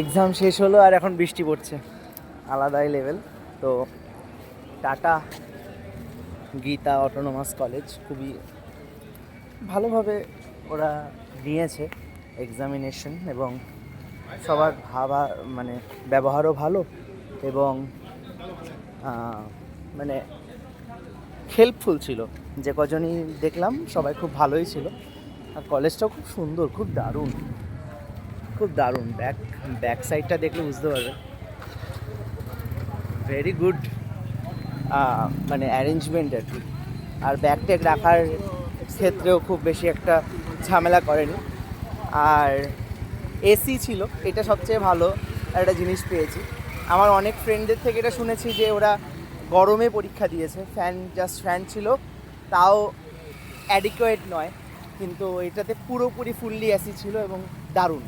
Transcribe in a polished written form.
Exam শেষ হলো আর এখন বৃষ্টি পড়ছে, আলাদাই লেভেল। তো টাটা গীতা অটোনোমাস কলেজ খুবই ভালোভাবে ওরা নিয়েছে এক্সামিনেশন, এবং সবার মানে ব্যবহারও ভালো, এবং মানে হেল্পফুল ছিল। যে কজনই দেখলাম সবাই খুব ভালোই ছিল, আর কলেজটাও খুব সুন্দর, খুব দারুণ, খুব দারুণ। ব্যাক সাইডটা দেখলে বুঝতে পারবে, ভেরি গুড মানে অ্যারেঞ্জমেন্ট আর কি। আর ব্যাগ ট্যাগ রাখার ক্ষেত্রেও খুব বেশি একটা ঝামেলা করেনি। আর এসি ছিল, এটা সবচেয়ে ভালো একটা জিনিস পেয়েছি। আমার অনেক ফ্রেন্ডদের থেকে এটা শুনেছি যে ওরা গরমে পরীক্ষা দিয়েছে, ফ্যান ছিল, তাও অ্যাডিকুয়েট নয়, কিন্তু এটাতে পুরোপুরি ফুললি এসি ছিল এবং দারুণ।